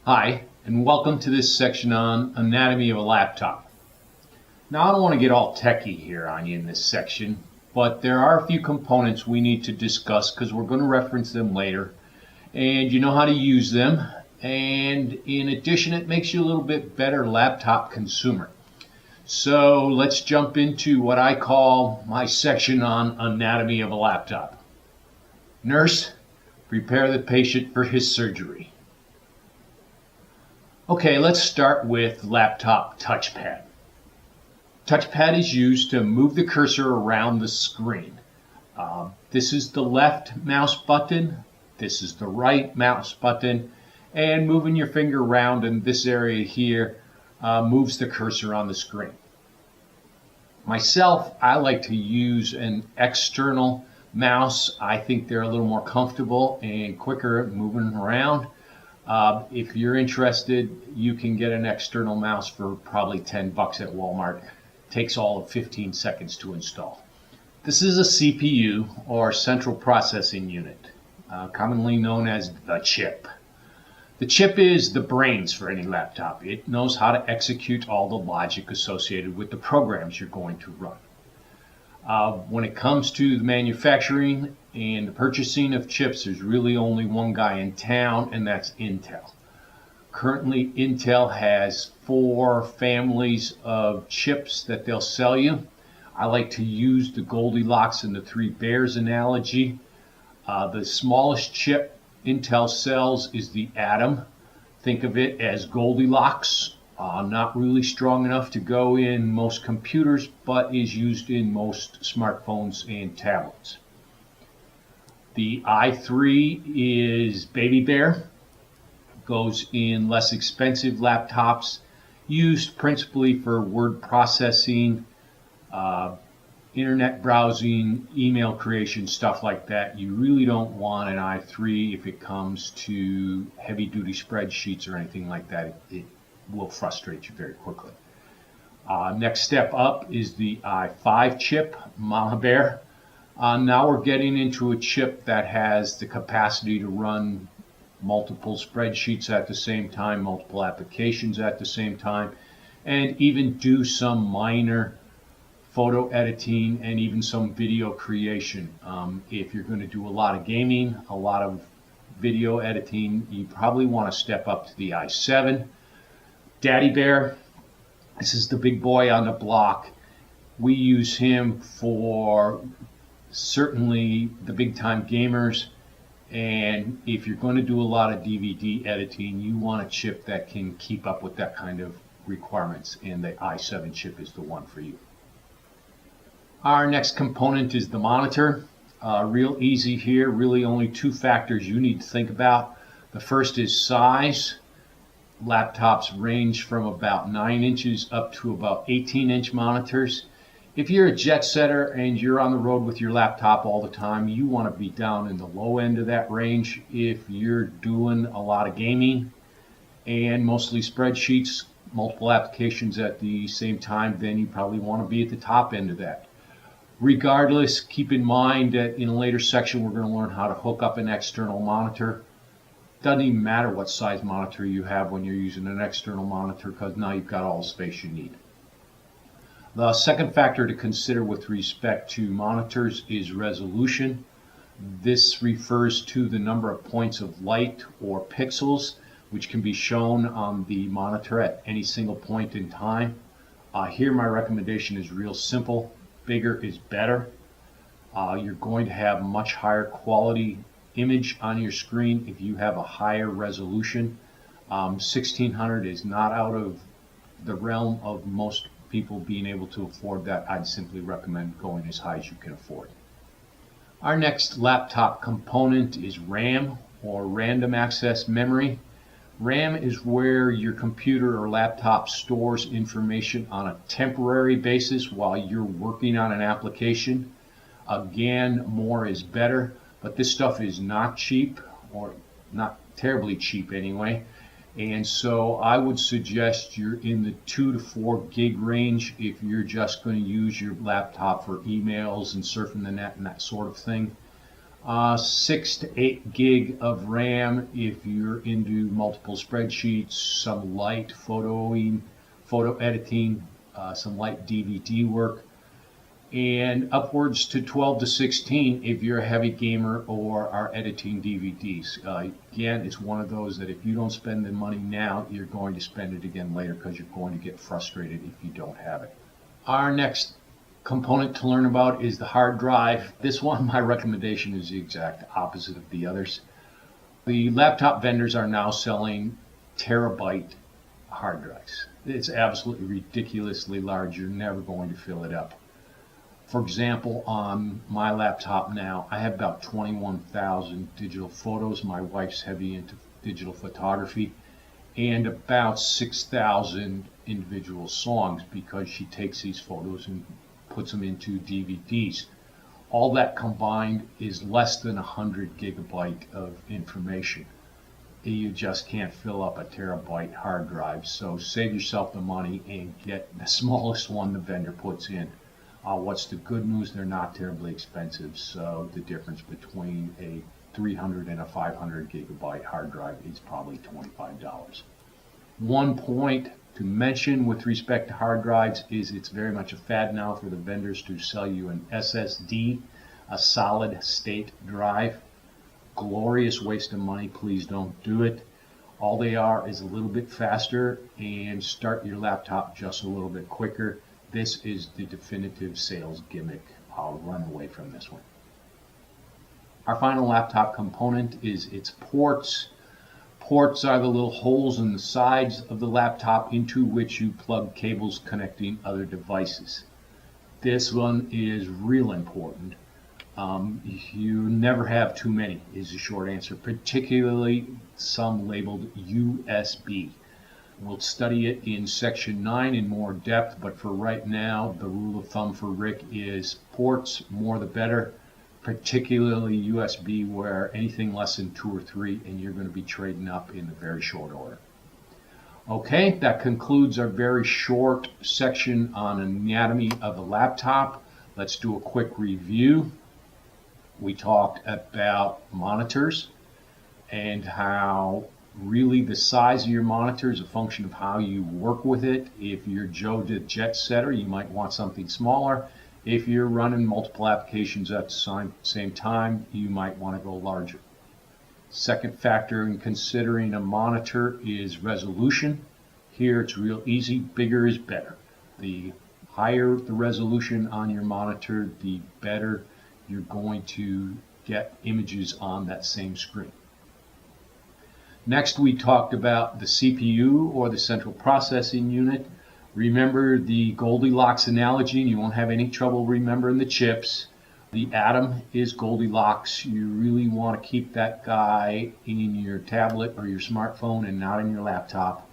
Hi, and welcome to this section on anatomy of a laptop. Now, I don't want to get all techie here on you in this section, but there are a few components we need to discuss because we're going to reference them later, and you know how to use them, and in addition, it makes you a little bit better laptop consumer. So let's jump into what I call my section on anatomy of a laptop. Nurse, prepare the patient for his surgery. Okay, let's start with laptop touchpad. Touchpad is used to move the cursor around the screen. This is the left mouse button, this is the right mouse button, and moving your finger around in this area here moves the cursor on the screen. Myself, I like to use an external mouse. I think they're a little more comfortable and quicker at moving around. If you're interested, you can get an external mouse for probably $10 at Walmart. Takes all of 15 seconds to install. This is a CPU, or central processing unit, commonly known as the chip. The chip is the brains for any laptop. It knows how to execute all the logic associated with the programs you're going to run. When it comes to the manufacturing and the purchasing of chips, there's really only one guy in town, and that's Intel. Currently, Intel has 4 families of chips that they'll sell you. I like to use the Goldilocks and the 3 bears analogy. The smallest chip Intel sells is the Atom. Think of it as Goldilocks. Not really strong enough to go in most computers, but is used in most smartphones and tablets. The i3 is Baby Bear. Goes in less expensive laptops, used principally for word processing, internet browsing, email creation, stuff like that. You really don't want an i3 if it comes to heavy-duty spreadsheets or anything like that. It will frustrate you very quickly. Next step up is the i5 chip, Mama Bear. Now we're getting into a chip that has the capacity to run multiple spreadsheets at the same time, multiple applications at the same time, and even do some minor photo editing and even some video creation. If you're going to do a lot of gaming, a lot of video editing, you probably want to step up to the i7. Daddy Bear, this is the big boy on the block. We use him for certainly the big time gamers, and if you're going to do a lot of DVD editing, you want a chip that can keep up with that kind of requirements, and the i7 chip is the one for you. Our next component is the monitor. Real easy here, really only 2 factors you need to think about. The first is size. Laptops range from about 9 inches up to about 18-inch monitors. If you're a jet setter and you're on the road with your laptop all the time, you want to be down in the low end of that range. If you're doing a lot of gaming and mostly spreadsheets, multiple applications at the same time, then you probably want to be at the top end of that. Regardless, keep in mind that in a later section we're going to learn how to hook up an external monitor. Doesn't even matter what size monitor you have when you're using an external monitor, because now you've got all the space you need. The second factor to consider with respect to monitors is resolution. This refers to the number of points of light or pixels which can be shown on the monitor at any single point in time. Here my recommendation is real simple. Bigger is better. You're going to have much higher quality image on your screen if you have a higher resolution. 1600 is not out of the realm of most people being able to afford that. I'd simply recommend going as high as you can afford. Our next laptop component is RAM, or random access memory. RAM is where your computer or laptop stores information on a temporary basis while you're working on an application. Again, more is better, but this stuff is not cheap, or not terribly cheap anyway. And so I would suggest you're in the 2 to 4 gig range if you're just going to use your laptop for emails and surfing the net and that sort of thing. 6 to 8 gig of RAM if you're into multiple spreadsheets, some light photo editing, some light DVD work, and upwards to 12 to 16 if you're a heavy gamer or are editing DVDs. Again, it's one of those that if you don't spend the money now, you're going to spend it again later because you're going to get frustrated if you don't have it. Our next component to learn about is the hard drive. This one, my recommendation is the exact opposite of the others. The laptop vendors are now selling terabyte hard drives. It's absolutely ridiculously large. You're never going to fill it up. For example, on my laptop now, I have about 21,000 digital photos. My wife's heavy into digital photography, and about 6,000 individual songs because she takes these photos and puts them into DVDs. All that combined is less than 100 gigabyte of information. You just can't fill up a terabyte hard drive, so save yourself the money and get the smallest one the vendor puts in. What's the good news? They're not terribly expensive, so the difference between a 300 and a 500 gigabyte hard drive is probably $25. One point to mention with respect to hard drives is it's very much a fad now for the vendors to sell you an SSD, a solid state drive. Glorious waste of money. Please don't do it. All they are is a little bit faster and start your laptop just a little bit quicker. This is the definitive sales gimmick. I'll run away from this one. Our final laptop component is its ports. Ports are the little holes in the sides of the laptop into which you plug cables connecting other devices. This one is real important. You never have too many is the short answer, particularly some labeled USB. We'll study it in section 9 in more depth, but for right now, the rule of thumb for Rick is ports, more the better, particularly USB, where anything less than 2 or 3, and you're going to be trading up in a very short order. Okay, that concludes our very short section on anatomy of a laptop. Let's do a quick review. We talked about monitors and how really the size of your monitor is a function of how you work with it. If you're Joe the jet setter, you might want something smaller. If you're running multiple applications at the same time, you might want to go larger. Second factor in considering a monitor is resolution. Here it's real easy. Bigger is better. The higher the resolution on your monitor, the better you're going to get images on that same screen. Next, we talked about the CPU, or the central processing unit. Remember the Goldilocks analogy, and you won't have any trouble remembering the chips. The atom is Goldilocks. You really want to keep that guy in your tablet or your smartphone and not in your laptop.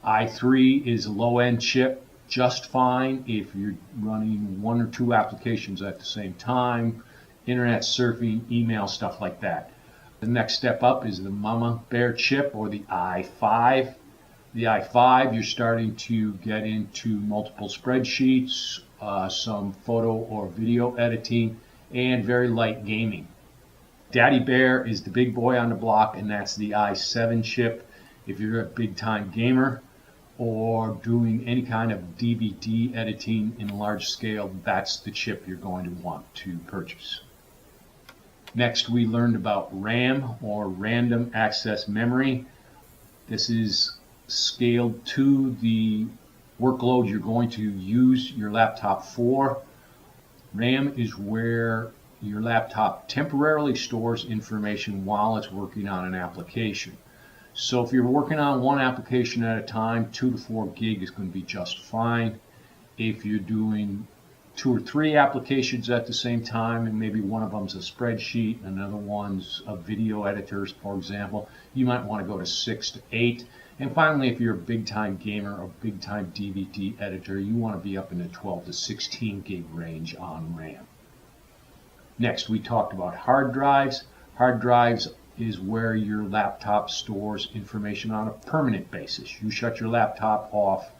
i3 is a low-end chip, just fine if you're running 1 or 2 applications at the same time, internet surfing, email, stuff like that. The next step up is the Mama Bear chip, or the i5. The i5, you're starting to get into multiple spreadsheets, some photo or video editing, and very light gaming. Daddy Bear is the big boy on the block, and that's the i7 chip. If you're a big-time gamer or doing any kind of DVD editing in large scale, that's the chip you're going to want to purchase. Next, we learned about RAM, or random access memory. This is scaled to the workload you're going to use your laptop for. RAM is where your laptop temporarily stores information while it's working on an application. So if you're working on one application at a time, 2 to 4 gig is going to be just fine. If you're doing 2 or 3 applications at the same time, and maybe one of them's a spreadsheet, another one's a video editor, for example, you might want to go to 6 to 8. And finally, if you're a big-time gamer or big-time DVD editor, you want to be up in the 12 to 16 gig range on RAM. Next, we talked about hard drives. Hard drives is where your laptop stores information on a permanent basis. You shut your laptop off,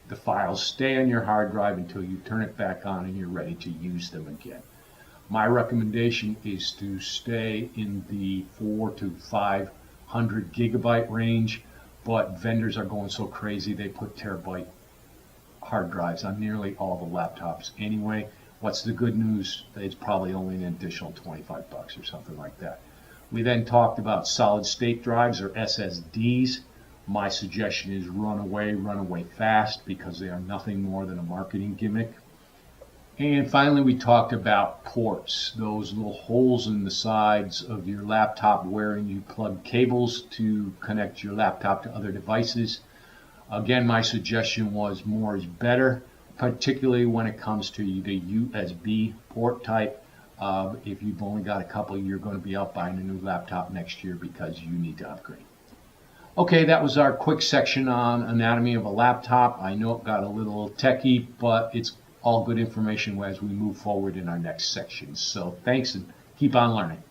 the files stay on your hard drive until you turn it back on and you're ready to use them again. My recommendation is to stay in the 4 to 500 gigabyte range, but vendors are going so crazy they put terabyte hard drives on nearly all the laptops anyway. What's the good news? It's probably only an additional 25 bucks or something like that. We then talked about solid state drives or SSDs. My suggestion is run away fast, because they are nothing more than a marketing gimmick. And finally, we talked about ports, those little holes in the sides of your laptop wherein you plug cables to connect your laptop to other devices. Again, my suggestion was more is better, particularly when it comes to the USB port type. If you've only got a couple, you're going to be out buying a new laptop next year because you need to upgrade. Okay, that was our quick section on anatomy of a laptop. I know it got a little techie, but it's all good information as we move forward in our next section. So thanks, and keep on learning.